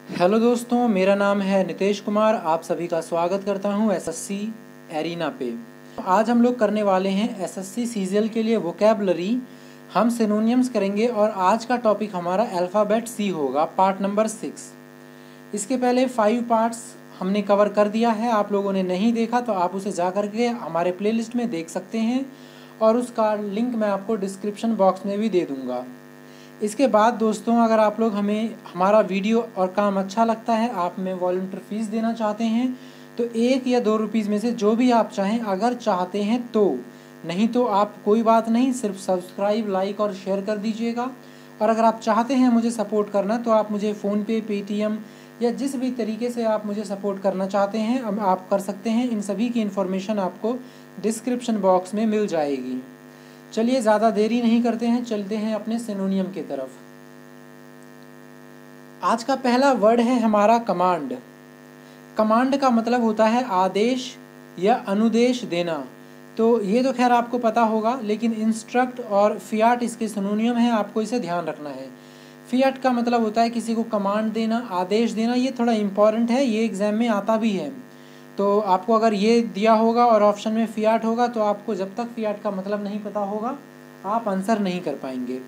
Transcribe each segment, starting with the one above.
Hello दोस्तों, मेरा नाम है नितेश कुमार। आप सभी का स्वागत करता हूं एसएससी एरिना पे। आज हम लोग करने वाले हैं एसएससी सीजीएल के लिए वोकैबुलरी। हम सिनोनियम्स करेंगे और आज का टॉपिक हमारा अल्फ़ाबेट सी होगा, पार्ट नंबर 6। इसके पहले 5 पार्ट्स हमने कवर कर दिया है। आप लोगों ने नहीं देखा तो आप उसे जा करके हमारे प्लेलिस्ट में देख सकते हैं और उसका लिंक मैं आपको डिस्क्रिप्शन बॉक्स में भी दे दूँगा। इसके बाद दोस्तों, अगर आप लोग हमारा वीडियो और काम अच्छा लगता है, आप में वॉलंटियर फीस देना चाहते हैं तो 1 या 2 रुपीज़ में से जो भी आप चाहें, अगर चाहते हैं तो, नहीं तो आप कोई बात नहीं, सिर्फ सब्सक्राइब, लाइक और शेयर कर दीजिएगा। और अगर आप चाहते हैं मुझे सपोर्ट करना तो आप मुझे फ़ोनपे, पेटीएम या जिस भी तरीके से आप मुझे सपोर्ट करना चाहते हैं आप कर सकते हैं। इन सभी की इन्फॉर्मेशन आपको डिस्क्रिप्शन बॉक्स में मिल जाएगी। चलिए ज़्यादा देरी नहीं करते हैं, चलते हैं अपने सिनोनियम की तरफ। आज का पहला वर्ड है हमारा कमांड। कमांड का मतलब होता है आदेश या अनुदेश देना। तो ये तो खैर आपको पता होगा, लेकिन इंस्ट्रक्ट और फियाट इसके सिनोनियम है, आपको इसे ध्यान रखना है। फियाट का मतलब होता है किसी को कमांड देना, आदेश देना। ये थोड़ा इम्पॉर्टेंट है, ये एग्जाम में आता भी है। तो आपको अगर ये दिया होगा और ऑप्शन में फियाट होगा तो आपको जब तक फियाट का मतलब नहीं पता होगा आप आंसर नहीं कर पाएंगे।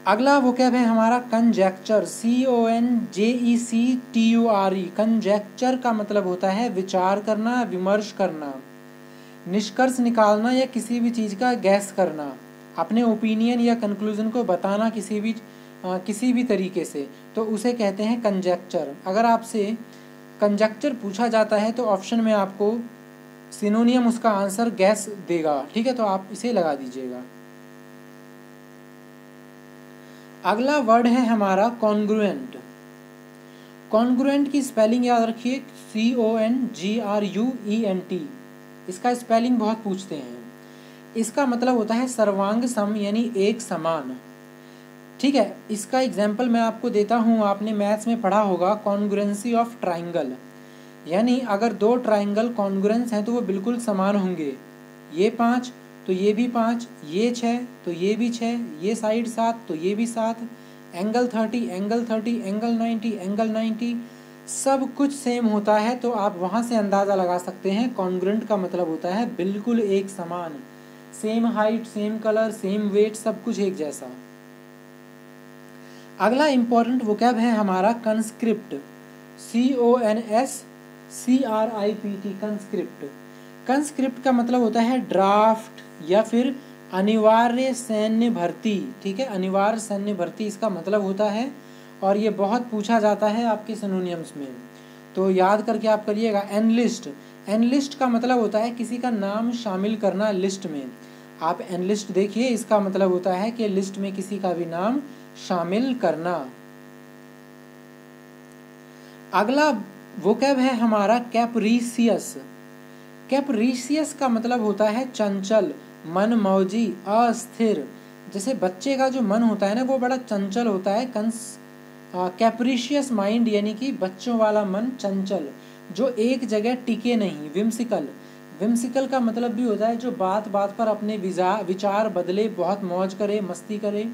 अगला वोकैब है हमारा कंजेक्चर, CONJECTURE। कंजेक्चर का मतलब होता है विचार करना, विमर्श करना, निष्कर्ष निकालना या किसी भी चीज़ का गैस करना, अपने ओपिनियन या कंक्लूजन को बताना किसी भी तरीके से, तो उसे कहते हैं कंजेक्चर। अगर आपसे कंजेक्चर पूछा जाता है तो ऑप्शन में आपको सिनोनियम उसका आंसर गैस देगा, ठीक है, तो आप इसे लगा दीजिएगा। अगला वर्ड है हमारा कॉन्ग्रुएंट। कॉन्ग्रुएंट की स्पेलिंग याद रखिए, CONGRUENT। इसका स्पेलिंग बहुत पूछते हैं। इसका मतलब होता है सर्वांग सम, यानी एक समान, ठीक है। इसका एग्जाम्पल मैं आपको देता हूँ। आपने मैथ्स में पढ़ा होगा कॉन्ग्रुएंसी ऑफ ट्राइंगल, यानी अगर 2 ट्राइंगल कॉन्ग्रुएंस हैं तो वो बिल्कुल समान होंगे। ये 5 तो ये भी 5, ये 6 तो ये भी 6, ये साइड 7 तो ये भी 7, एंगल 30, एंगल 30, एंगल 90, एंगल 90, सब कुछ सेम होता है। तो आप वहाँ से अंदाज़ा लगा सकते हैं कॉन्ग्रुएंट का मतलब होता है बिल्कुल एक समान, same height, same colour, same weight, सब कुछ एक जैसा। अगला इम्पॉर्टेंट वोकैब है हमारा कंस्क्रिप्ट, CONSCRIPT। कंस्क्रिप्ट, कंस्क्रिप्ट का मतलब होता है ड्राफ्ट या फिर अनिवार्य सैन्य भर्ती, ठीक है। अनिवार्य सैन्य भर्ती इसका मतलब होता है और ये बहुत पूछा जाता है आपके सिनोनियम्स में, तो याद करके आप करिएगा। एनलिस्ट, एनलिस्ट का मतलब होता है किसी का नाम शामिल करना लिस्ट में। आप एनलिस्ट देखिए, इसका मतलब होता है कि लिस्ट में किसी का भी नाम शामिल करना। अगला वोकैब है हमारा कैप्रीसियस। कैप्रीसियस का मतलब होता है चंचल, मनमौजी, अस्थिर। जैसे बच्चे का जो मन होता है ना, वो बड़ा चंचल होता है। कैप्रीशियस माइंड यानी कि बच्चों वाला मन चंचल, जो एक जगह टिके नहीं। विम्सिकल, विम्सिकल का मतलब भी होता है जो बात बात पर अपने विचार बदले, बहुत मौज करे, मस्ती करे।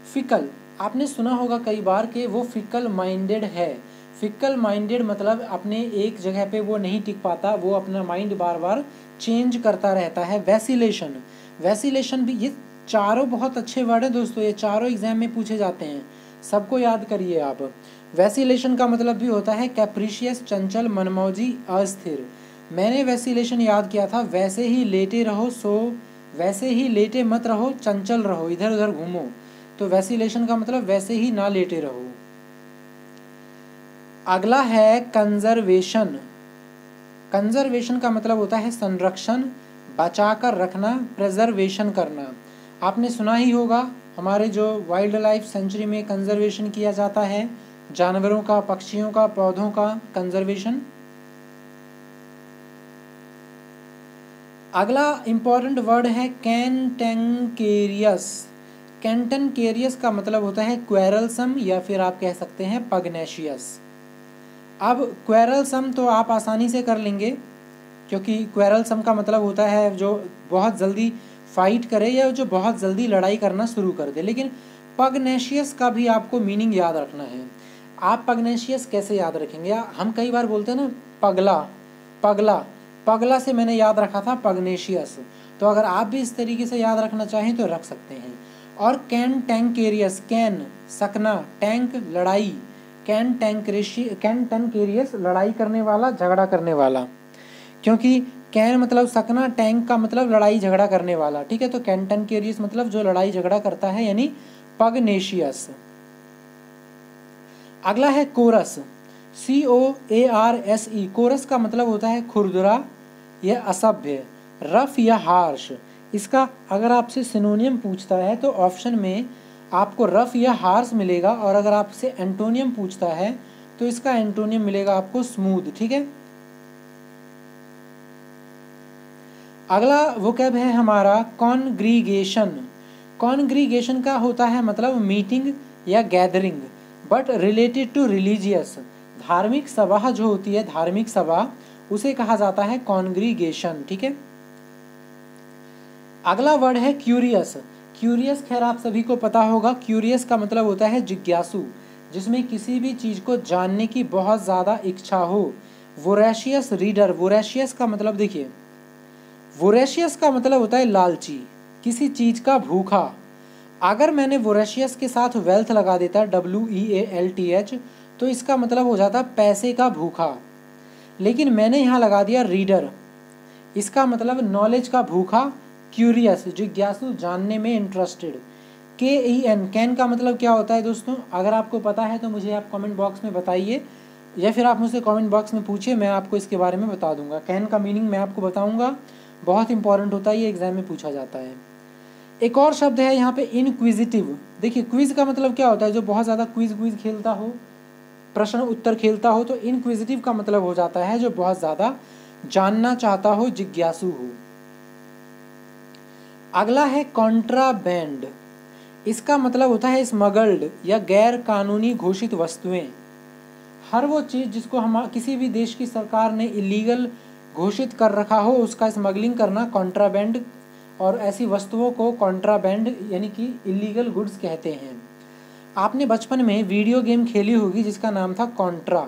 फिकल, आपने सुना होगा कई बार कि वो फिकल माइंडेड है। फिकल माइंडेड मतलब अपने एक जगह पे वो नहीं टिक पाता, वो अपना माइंड बार बार चेंज करता रहता है। वैसिलेशन, वैसिलेशन भी, ये चारों बहुत अच्छे वर्ड हैं दोस्तों, ये चारों एग्जाम में पूछे जाते हैं, सबको याद करिए आप। वैसिलेशन का मतलब भी होता है कैप्रिशियस, चंचल, मनमौजी, अस्थिर। मैंने वैसिलेशन याद किया था, वैसे ही लेटे रहो सो, वैसे ही लेटे मत रहो, चंचल रहो, इधर उधर घूमो। तो वैसिलेशन का मतलब वैसे ही ना लेटे रहो। अगला है कंजर्वेशन। कंजर्वेशन का मतलब होता है संरक्षण, बचाकर रखना, प्रिजर्वेशन करना। आपने सुना ही होगा, हमारे जो वाइल्ड लाइफ सेंचुरी में कंजर्वेशन किया जाता है, जानवरों का, पक्षियों का, पौधों का कंजर्वेशन। अगला इंपॉर्टेंट वर्ड है कैंटेंकेरियस। कैंटेंकेरियस का मतलब होता है क्वेरलसम या फिर आप कह सकते हैं पगनेशियस। अब क्वेरलसम तो आप आसानी से कर लेंगे, क्योंकि क्वेरलसम का मतलब होता है जो बहुत जल्दी फाइट करे या जो बहुत जल्दी लड़ाई करना शुरू कर दे। लेकिन पगनेशियस का भी आपको मीनिंग याद रखना है। आप पगनेशियस कैसे याद रखेंगे? हम कई बार बोलते हैं ना पगला, पगला, पगला से मैंने याद रखा था पगनेशियस। तो अगर आप भी इस तरीके से याद रखना चाहें तो रख सकते हैं। और कैन टैंकेरियस, कैन सकना, टैंक टैंक टैंकेरियस लड़ाई करने वाला, झगड़ा करने वाला, क्योंकि कैन मतलब सकना, टैंक का मतलब लड़ाई झगड़ा करने वाला, ठीक है। तो कैन टैंकेरियस मतलब जो लड़ाई झगड़ा करता है, यानी पगनेशियस। अगला है कोरस, COARSE। कोरस का मतलब होता है खुरदुरा या असभ्य, रफ या हार्श। इसका अगर आपसे सिनोनियम पूछता है तो ऑप्शन में आपको रफ या हार्श मिलेगा, और अगर आपसे एंटोनियम पूछता है तो इसका एंटोनियम मिलेगा आपको स्मूथ, ठीक है। अगला वोकैब है हमारा कॉन्ग्रीगेशन। कॉन्ग्रीगेशन का होता है मतलब मीटिंग या gathering, but related to religious. धार्मिक सभा जो होती है, धार्मिक सभा, उसे कहा जाता है कॉन्ग्रीगेशन, ठीक है। अगला वर्ड है क्यूरियस। क्यूरियस खैर आप सभी को पता होगा, क्यूरियस का मतलब होता है जिज्ञासु, जिसमें किसी भी चीज को जानने की बहुत ज़्यादा इच्छा हो। वोरेशियस रीडर, वोरेशियस का मतलब देखिए, वोरेशियस का मतलब होता है लालची, किसी चीज का भूखा। अगर मैंने वोरेशियस के साथ वेल्थ लगा देता, WEALTH, तो इसका मतलब हो जाता पैसे का भूखा। लेकिन मैंने यहाँ लगा दिया रीडर, इसका मतलब नॉलेज का भूखा, क्यूरियस जिज्ञासु, जानने में इंटरेस्टेड। KEN, कैन का मतलब क्या होता है दोस्तों? अगर आपको पता है तो मुझे आप कमेंट बॉक्स में बताइए, या फिर आप मुझसे कमेंट बॉक्स में पूछिए, मैं आपको इसके बारे में बता दूंगा। कैन का मीनिंग मैं आपको बताऊंगा, बहुत इंपॉर्टेंट होता है, ये एग्जाम में पूछा जाता है। एक और शब्द है यहाँ पे इनक्विजिटिव। देखिए क्विज का मतलब क्या होता है? जो बहुत ज़्यादा क्विज खेलता हो, प्रश्न उत्तर खेलता हो। तो इनक्विजिटिव का मतलब हो जाता है जो बहुत ज़्यादा जानना चाहता हो, जिज्ञासु हो। अगला है कॉन्ट्राबैंड। इसका मतलब होता है स्मगल्ड या गैर कानूनी घोषित वस्तुएं। हर वो चीज़ जिसको हम किसी भी देश की सरकार ने इलीगल घोषित कर रखा हो, उसका स्मगलिंग करना कॉन्ट्राबैंड, और ऐसी वस्तुओं को कॉन्ट्राबैंड यानी कि इलीगल गुड्स कहते हैं। आपने बचपन में वीडियो गेम खेली होगी जिसका नाम था कॉन्ट्रा,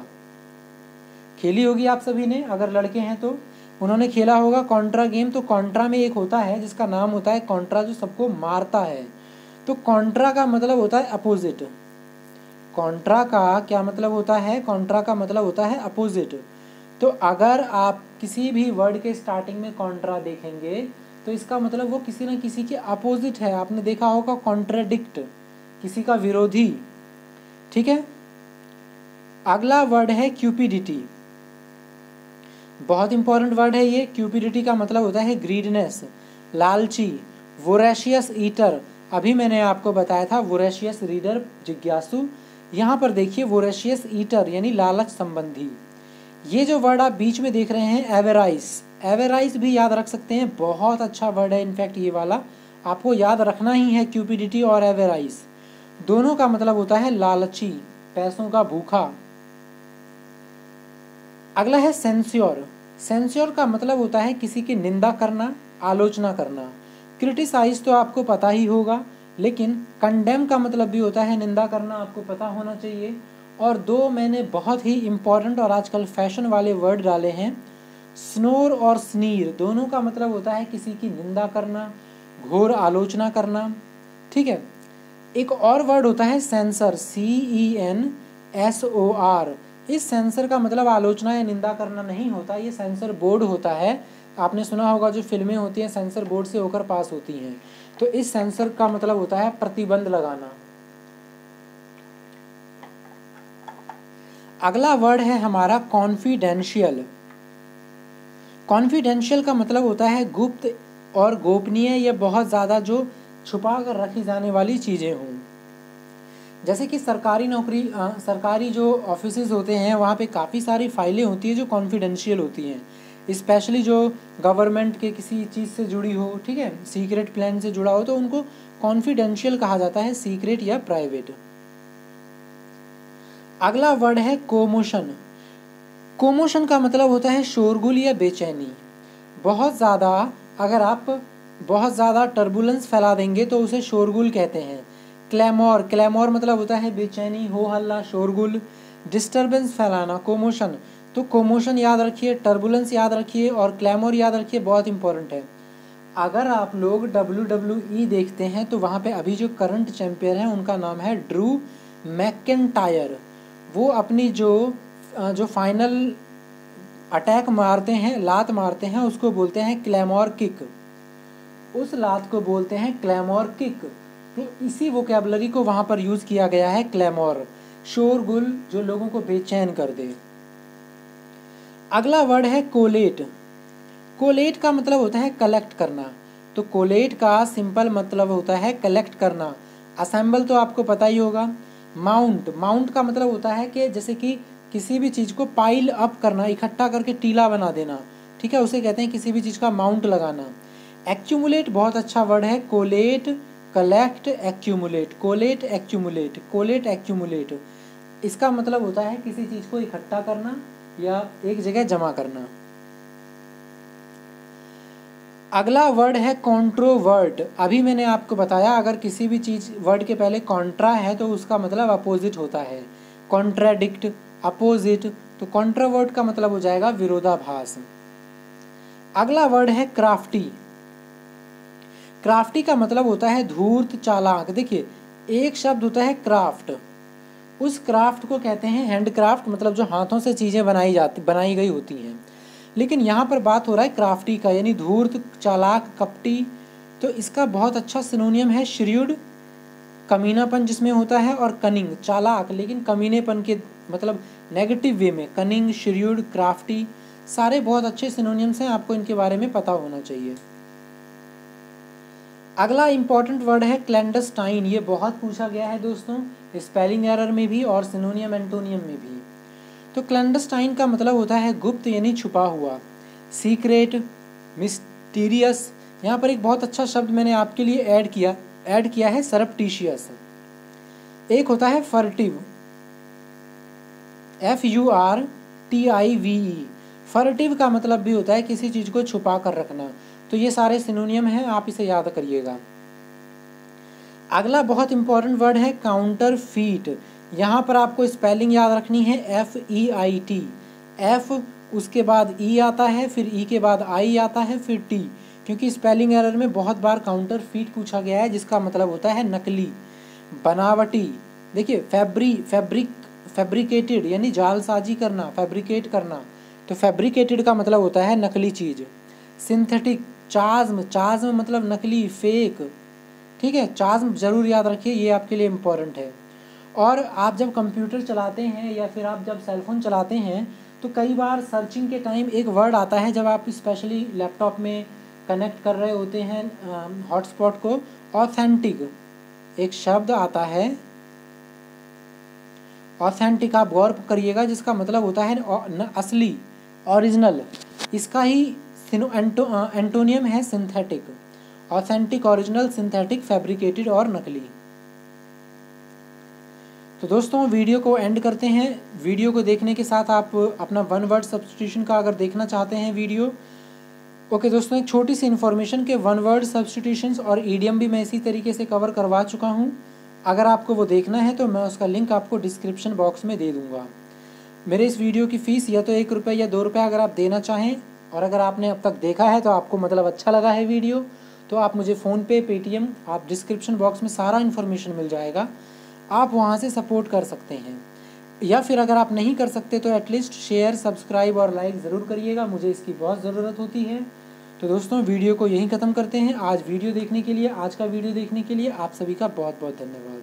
खेली होगी आप सभी ने, अगर लड़के हैं तो उन्होंने खेला होगा कॉन्ट्रा गेम। तो कॉन्ट्रा में एक होता है जिसका नाम होता है कॉन्ट्रा, जो सबको मारता है। तो कॉन्ट्रा का मतलब होता है अपोजिट। कॉन्ट्रा का क्या मतलब होता है? कॉन्ट्रा का मतलब होता है अपोजिट। तो अगर आप किसी भी वर्ड के स्टार्टिंग में कॉन्ट्रा देखेंगे तो इसका मतलब वो किसी न किसी के अपोजिट है। आपने देखा होगा कॉन्ट्राडिक्ट, किसी का विरोधी, ठीक है। अगला वर्ड है क्यूपिडिटी। बहुत इंपॉर्टेंट वर्ड है ये। क्यूपिडिटी का मतलब होता है ग्रीडनेस, लालची। वोरेशियस ईटर, अभी मैंने आपको बताया था वोरेशियस रीडर, जिज्ञासु। यहाँ पर देखिए वोरेशियस ईटर यानी लालच संबंधी। ये जो वर्ड आप बीच में देख रहे हैं एवेराइस, एवेराइस भी याद रख सकते हैं, बहुत अच्छा वर्ड है। इनफैक्ट ये वाला आपको याद रखना ही है। क्यूपिडिटी और एवेराइस दोनों का मतलब होता है लालची, पैसों का भूखा। अगला है सेंस्योर। सेंस्योर का मतलब होता है किसी की निंदा करना, आलोचना करना। क्रिटिसाइज तो आपको पता ही होगा, लेकिन कंडेम का मतलब भी होता है निंदा करना, आपको पता होना चाहिए। और दो मैंने बहुत ही इंपॉर्टेंट और आजकल फैशन वाले वर्ड डाले हैं, स्नोर और स्नीर। दोनों का मतलब होता है किसी की निंदा करना, घोर आलोचना करना, ठीक है। एक और वर्ड होता है सेंसर, CENSOR। इस सेंसर का मतलब आलोचना या निंदा करना नहीं होता, ये सेंसर बोर्ड होता है। आपने सुना होगा जो फिल्में होती हैं सेंसर बोर्ड से होकर पास होती हैं। तो इस सेंसर का मतलब होता है प्रतिबंध लगाना। अगला वर्ड है हमारा कॉन्फिडेंशियल। कॉन्फिडेंशियल का मतलब होता है गुप्त और गोपनीय, या बहुत ज़्यादा जो छुपा कर रखी जाने वाली चीज़ें हों। जैसे कि सरकारी नौकरी, सरकारी जो ऑफिसेज होते हैं वहाँ पे काफ़ी सारी फाइलें होती हैं जो कॉन्फिडेंशियल होती हैं, स्पेशली जो गवर्नमेंट के किसी चीज़ से जुड़ी हो, ठीक है, सीक्रेट प्लान से जुड़ा हो, तो उनको कॉन्फिडेंशियल कहा जाता है, सीक्रेट या प्राइवेट। अगला वर्ड है कोमोशन। कोमोशन का मतलब होता है शोरगुल या बेचैनी। बहुत ज़्यादा, अगर आप बहुत ज़्यादा टर्बुलेंस फैला देंगे तो उसे शोरगुल कहते हैं। क्लैमोर, क्लैमोर मतलब होता है बेचैनी, हो हल्ला, शोरगुल। डिस्टरबेंस फैलाना, कोमोशन, तो कोमोशन याद रखिए, टर्बुलेंस याद रखिए और क्लैमोर याद रखिए, बहुत इंपॉर्टेंट है। अगर आप लोग WWE देखते हैं तो वहाँ पे अभी जो करंट चैंपियन है उनका नाम है ड्रू मैकइंटायर। वो अपनी जो फाइनल अटैक मारते हैं, लात मारते हैं, उसको बोलते हैं क्लैमोर किक। उस लात को बोलते हैं क्लैमोर किक। तो इसी वोकैबुलरी को वहाँ पर यूज़ किया गया है, क्लैमोर, शोरगुल, जो लोगों को बेचैन कर दे। अगला वर्ड है कोलेट। कोलेट का मतलब होता है कलेक्ट करना। तो कोलेट का सिंपल मतलब होता है कलेक्ट करना। असेंबल तो आपको पता ही होगा। माउंट, माउंट का मतलब होता है कि जैसे कि किसी भी चीज़ को पाइल अप करना, इकट्ठा करके टीला बना देना, ठीक है, उसे कहते हैं किसी भी चीज़ का माउंट लगाना। एक्यूमुलेट बहुत अच्छा वर्ड है, collate, collect, accumulate, collate, accumulate, collate, accumulate. इसका मतलब होता है किसी चीज़ को इकट्ठा करना या एक जगह जमा करना। अगला वर्ड है कॉन्ट्रोवर्ट। अभी मैंने आपको बताया अगर किसी भी चीज़ वर्ड के पहले कॉन्ट्रा है तो उसका मतलब अपोजिट होता है, कॉन्ट्राडिक्ट, अपोजिट। तो कॉन्ट्रोवर्ट का मतलब हो जाएगा विरोधाभास। अगला वर्ड है क्राफ्टी। क्राफ्टी का मतलब होता है धूर्त, चालाक। देखिए एक शब्द होता है क्राफ्ट, उस क्राफ्ट को कहते हैं हैंडक्राफ्ट, मतलब जो हाथों से चीज़ें बनाई गई होती हैं। लेकिन यहाँ पर बात हो रहा है क्राफ्टी का, यानी धूर्त, चालाक, कपटी। तो इसका बहुत अच्छा सिनोनियम है श्रीयुड, कमीनापन जिसमें होता है, और कनिंग, चालाक लेकिन कमीनेपन के मतलब नेगेटिव वे में, कनिंग, श्रीयुड, क्राफ्टी, सारे बहुत अच्छे सिनोनियम्स हैं, आपको इनके बारे में पता होना चाहिए। अगला इंपॉर्टेंट वर्ड है क्लैंडस्टाइन। ये बहुत पूछा गया है दोस्तों, स्पेलिंग एरर में भी और सिनोनियम एंटोनियम में भी। तो क्लैंडस्टाइन का मतलब होता है गुप्त यानी छुपा हुआ, सीक्रेट, मिस्टीरियस। यहाँ पर एक बहुत अच्छा शब्द मैंने आपके लिए ऐड किया है, सरप्टिशियस। एक होता है फर्टिव, FURTIVE। फर्टिव का मतलब भी होता है किसी चीज़ को छुपा कर रखना। तो ये सारे सिनोनियम हैं, आप इसे याद करिएगा। अगला बहुत इंपॉर्टेंट वर्ड है काउंटरफीट। यहाँ पर आपको स्पेलिंग याद रखनी है, FEIT। F उसके बाद E आता है, फिर E के बाद I आता है, फिर T, क्योंकि स्पेलिंग एरर में बहुत बार काउंटरफीट पूछा गया है जिसका मतलब होता है नकली, बनावटी। देखिए फैब्रिकेटेड यानी जालसाजी करना, फैब्रिकेट करना। तो फैब्रिकेटेड का मतलब होता है नकली चीज़। सिंथेटिक, चाज्म, चाज्म मतलब नकली, फेक, ठीक है, चाज्म जरूर याद रखिए, ये आपके लिए इम्पोर्टेंट है। और आप जब कंप्यूटर चलाते हैं या फिर आप जब सेलफोन चलाते हैं तो कई बार सर्चिंग के टाइम एक वर्ड आता है, जब आप स्पेशली लैपटॉप में कनेक्ट कर रहे होते हैं हॉटस्पॉट को, ऑथेंटिक एक शब्द आता है, ऑथेंटिक, आप गौर करिएगा, जिसका मतलब होता है असली, ओरिजिनल। इसका ही एंटोनियम है synthetic, authentic, original, synthetic, fabricated और नकली। तो दोस्तों वीडियो को एंड करते हैं। वीडियो को देखने के साथ आप अपना वन वर्ड सब्स्टिट्यूशन का अगर देखना चाहते हैं वीडियो, ओके दोस्तों, एक छोटी सी इन्फॉर्मेशन के वन वर्ड सब्स्टिट्यूशंस और ईडियम भी मैं इसी तरीके से कवर करवा चुका हूँ। अगर आपको वो देखना है तो मैं उसका लिंक आपको डिस्क्रिप्शन बॉक्स में दे दूँगा। मेरे इस वीडियो की फ़ीस या तो ₹1 या ₹2 अगर आप देना चाहें, और अगर आपने अब तक देखा है तो आपको मतलब अच्छा लगा है वीडियो, तो आप मुझे फ़ोनपे, पेटीएम, आप डिस्क्रिप्शन बॉक्स में सारा इन्फॉर्मेशन मिल जाएगा, आप वहाँ से सपोर्ट कर सकते हैं। या फिर अगर आप नहीं कर सकते तो एटलीस्ट शेयर, सब्सक्राइब और लाइक ज़रूर करिएगा, मुझे इसकी बहुत ज़रूरत होती है। तो दोस्तों वीडियो को यहीं ख़त्म करते हैं। आज का वीडियो देखने के लिए आप सभी का बहुत बहुत धन्यवाद।